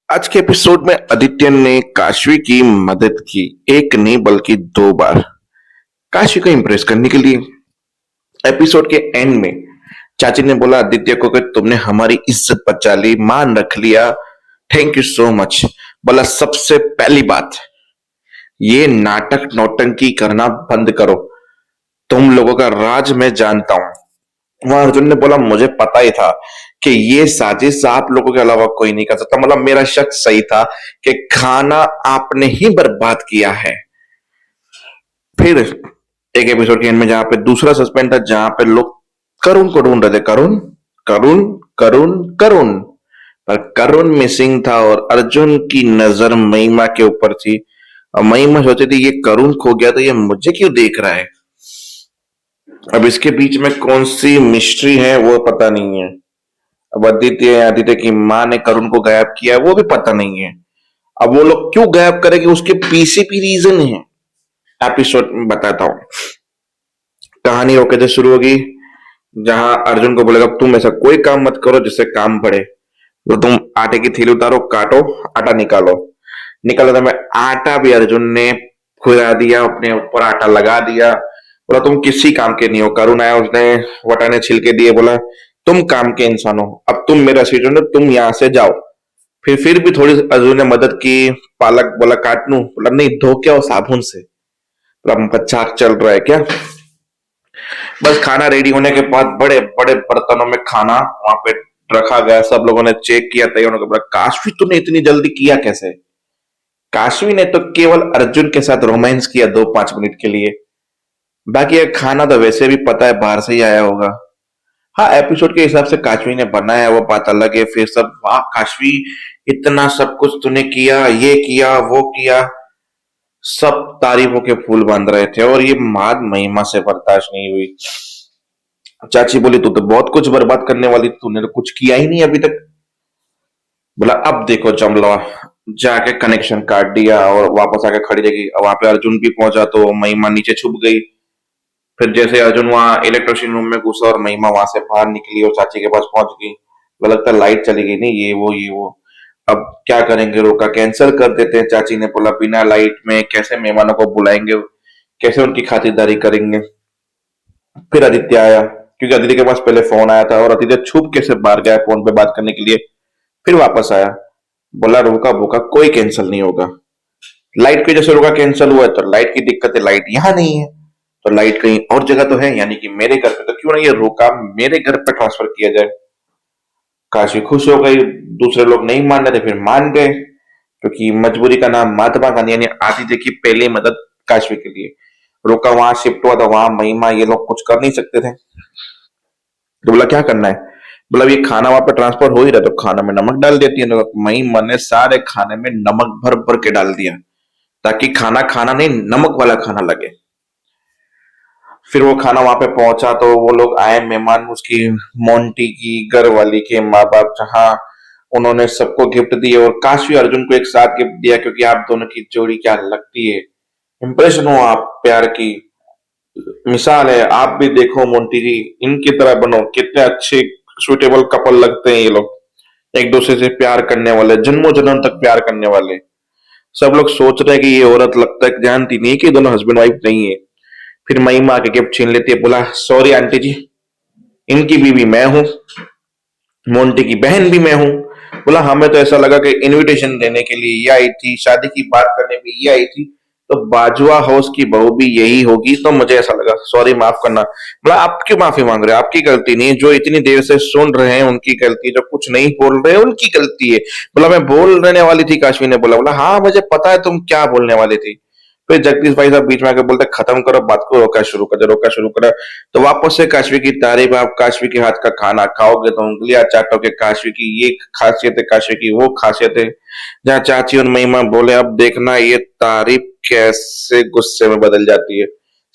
आज के एपिसोड में आदित्य ने काशवी की मदद की। एक नहीं बल्कि दो बार काशवी को इंप्रेस करने के लिए। एपिसोड के एंड में चाची ने बोला आदित्य को कि तुमने हमारी इज्जत बचा ली, मान रख लिया, थैंक यू सो मच। बोला सबसे पहली बात, ये नाटक नौटंकी करना बंद करो, तुम लोगों का राज मैं जानता हूं। वहां अर्जुन ने बोला मुझे पता ही था कि ये साजिश आप लोगों के अलावा कोई नहीं कर सकता। मतलब मेरा शक सही था कि खाना आपने ही बर्बाद किया है। फिर एक एपिसोड के एंड में जहां पे दूसरा सस्पेंस था, जहां पे लोग करुण को ढूंढ रहे थे, करुण करुण करुण करुण, पर करुण मिसिंग था और अर्जुन की नजर महिमा के ऊपर थी। और महिमा सोचती थी ये करुण खो गया तो ये मुझे क्यों देख रहा है। अब इसके बीच में कौन सी मिस्ट्री है वो पता नहीं है। अब आदित्य आदित्य की माँ ने करुण को गायब किया है वो भी पता नहीं है। अब वो लोग क्यों गायब करेंगे उसके पीछे भी रीजन है। एपिसोड में बताता हूँ। कहानी रोके से शुरू होगी, जहां अर्जुन को बोलेगा तुम ऐसा कोई काम मत करो जिससे काम बढ़े। तो तुम आटे की थैली उतारो, काटो, आटा निकालो। निकाला था मैं, आटा भी अर्जुन ने खुरा दिया, अपने ऊपर आटा लगा दिया। बोला तुम किसी काम के नहीं हो। करुण आया, उसने वटाने छिलके दिए, बोला तुम काम के इंसान हो, अब तुम मेरा सीजन हो, तुम यहां से जाओ। फिर भी थोड़ी अर्जुन ने मदद की। पालक बोला काट लूं, बोला नहीं, धो के और साबुन से। बोला मजाक चल रहा है क्या। बस खाना रेडी होने के बाद बड़े बड़े बर्तनों में खाना वहां पे रखा गया। सब लोगों ने चेक किया, तैयार होकर बोला काशवी तूने इतनी जल्दी किया कैसे। काशवी ने तो केवल अर्जुन के साथ रोमांस किया 2-5 मिनट के लिए, बाकी ये खाना तो वैसे भी पता है बाहर से ही आया होगा। हाँ, एपिसोड के हिसाब से काशवी ने बनाया वो बात अलग है। फिर सब वाह काशवी इतना सब कुछ तूने किया, ये किया वो किया, सब तारीफों के फूल बांध रहे थे। और ये माद महिमा से बर्दाश्त नहीं हुई। चाची बोली तू तो बहुत कुछ बर्बाद करने वाली, तूने तो कुछ किया ही नहीं अभी तक। बोला अब देखो जमला। जाके कनेक्शन काट दिया और वापस आके खड़ी रही। वहां पे अर्जुन भी पहुंचा तो महिमा नीचे छुप गई। फिर जैसे अर्जुन वहां इलेक्ट्रिशियन रूम में घुसा और महिमा वहां से बाहर निकली और चाची के पास पहुंच गई। बोला लगता है लाइट चली गई, नहीं ये वो। अब क्या करेंगे, रोका कैंसिल कर देते हैं। चाची ने बोला बिना लाइट में कैसे मेहमानों को बुलाएंगे, कैसे उनकी खातिरदारी करेंगे। फिर आदित्य आया, क्योंकि आदित्य के पास पहले फोन आया था और आदित्य छुप के से बाहर गया फोन पे बात करने के लिए। फिर वापस आया, बोला रोका भूखा कोई कैंसिल नहीं होगा। लाइट की वजह से रोका कैंसिल हुआ है तो लाइट की दिक्कत है, लाइट यहाँ नहीं है तो लाइट कहीं और जगह तो है, यानी कि मेरे घर पे, तो क्यों ना ये रोका मेरे घर पे ट्रांसफर किया जाए। काशी खुश हो गई। दूसरे लोग नहीं मान रहे थे, फिर मान गए, क्योंकि मजबूरी का नाम महात्मा गांधी, यानी आदित्य की पहली मदद काशवी के लिए। रोका वहां शिफ्ट हुआ था, वहां महिमा ये लोग कुछ कर नहीं सकते थे। तो बोला क्या करना है। बोला ये खाना वहां पे ट्रांसफर हो ही रहा तो खाना में नमक डाल देती है। तो महिमा ने सारे खाने में नमक भर भर के डाल दिया, ताकि खाना खाना नहीं नमक वाला खाना लगे। फिर वो खाना वहां पे पहुंचा तो वो लोग आए मेहमान, उसकी मोंटी की घर वाली के माँ बाप, जहाँ उन्होंने सबको गिफ्ट दिए और काशवी अर्जुन को एक साथ गिफ्ट दिया, क्योंकि आप दोनों की जोड़ी क्या लगती है। इंप्रेशन हो आप प्यार की मिसाल है। आप भी देखो मोंटी जी, इनकी तरह बनो, कितने अच्छे सुटेबल कपल लगते हैं ये लोग, एक दूसरे से प्यार करने वाले, जन्मों जन्म तक प्यार करने वाले। सब लोग सोच रहे हैं कि ये औरत लगता है जानती नहीं है कि दोनों हस्बैंड वाइफ नहीं है। फिर महिमा के गिफ्ट छीन लेती है। बोला सॉरी आंटी जी, इनकी बीवी मैं हूं, मोंटी की बहन भी मैं हूं। बोला हमें तो ऐसा लगा कि इनविटेशन देने के लिए ये आई थी, शादी की बात करने भी ये आई थी, तो बाजवा हाउस की बहू भी यही होगी, तो मुझे ऐसा लगा, सॉरी माफ करना। बोला आप क्यों माफी मांग रहे हैं, आपकी गलती नहीं है, जो इतनी देर से सुन रहे हैं उनकी गलती है, जो कुछ नहीं बोल रहे हैं उनकी गलती है। बोला मैं बोल रहने वाली थी, काशवी ने बोला। बोला हाँ मुझे पता है तुम क्या बोलने वाली थी। फिर जगदीश भाई साहब बीच में आके बोलते खत्म करो बात को, रोका शुरू करा। तो वापस से काशवी की तारीफ, आप काशवी के हाथ का खाना खाओगे तो उंगलियां चाटोगे, काशवी की ये खासियत है, काशवी की वो खासियत है। जहाँ चाची और महिमा बोले अब देखना ये तारीफ कैसे गुस्से में बदल जाती है।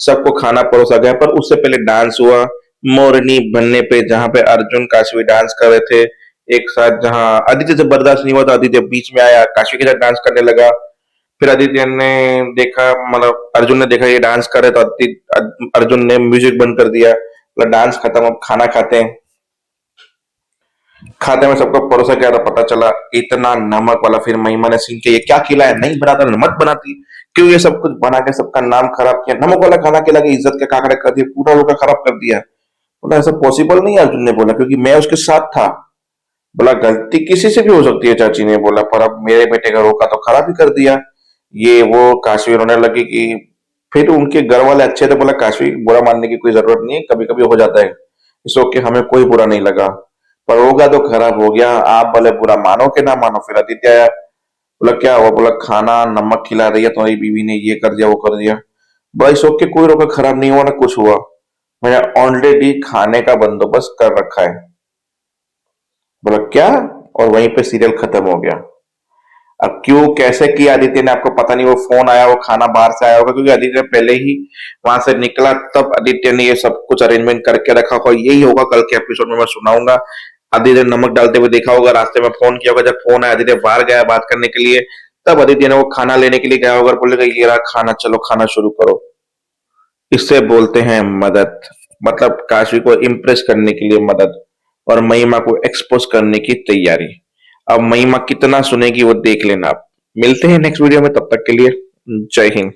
सबको खाना परोसा गया, पर उससे पहले डांस हुआ मोरनी बनने पे, जहां पे अर्जुन काशवी डांस कर रहे थे एक साथ। जहां आदित्य से बर्दाश्त नहीं हुआ तो आदित्य बीच में आया, काशवी के साथ डांस करने लगा। फिर आदित्य ने देखा, मतलब अर्जुन ने देखा ये डांस कर रहे तो अर्जुन ने म्यूजिक बंद कर दिया। मतलब डांस खत्म, अब खाना खाते हैं। खाते में सबको परोसा गया तो पता चला इतना नमक वाला। फिर महिमा ने सीन के ये क्या खिलाया, नहीं बनाता मत बनाती, क्यों ये सब कुछ बना के सबका नाम खराब किया, नमक वाला खाना खिला के इज्जत का काकड़ा कर दिया, पूरा लोग का खराब कर दिया। बोला ऐसा पॉसिबल नहीं है। अर्जुन ने बोला क्योंकि मैं उसके साथ था। बोला गलती किसी से भी हो सकती है चाची ने बोला, पर अब मेरे बेटे का रोका तो खराब ही कर दिया। ये वो काशवी रोने लगी कि फिर उनके घर वाले अच्छे थे। बोला काशवी बुरा मानने की कोई जरूरत नहीं है, कभी कभी हो जाता है, इस ओके, हमें कोई बुरा नहीं लगा, पर होगा तो खराब हो गया, आप भले बुरा मानो कि ना मानो। फिर आदित्य आया, बोला क्या हुआ, बोला खाना नमक खिला रही है तुम्हारी बीवी ने, ये कर दिया वो कर दिया। बोला इस ओके, कोई रोका खराब नहीं हुआ ना कुछ हुआ, मैंने ऑलरेडी खाने का बंदोबस्त कर रखा है। बोला क्या, और वहीं पे सीरियल खत्म हो गया। अब क्यों कैसे किया आदित्य ने, आपको पता नहीं, वो फोन आया, वो खाना बाहर से आया होगा, क्योंकि आदित्य पहले ही वहां से निकला, तब आदित्य ने ये सब कुछ अरेंजमेंट करके रखा होगा। यही होगा कल के एपिसोड में मैं सुनाऊंगा। आदित्य ने नमक डालते हुए देखा होगा, रास्ते में फोन किया होगा, जब फोन आया आदित्य बाहर गया बात करने के लिए, तब आदित्य ने वो खाना लेने के लिए गया होगा, बोलेगा ये रहा खाना, चलो खाना शुरू करो। इससे बोलते हैं मदद, मतलब काशी को इम्प्रेस करने के लिए मदद, और महिमा को एक्सपोज करने की तैयारी। अब महिमा कितना सुनेगी वो देख लेना आप। मिलते हैं नेक्स्ट वीडियो में, तब तक के लिए जय हिंद।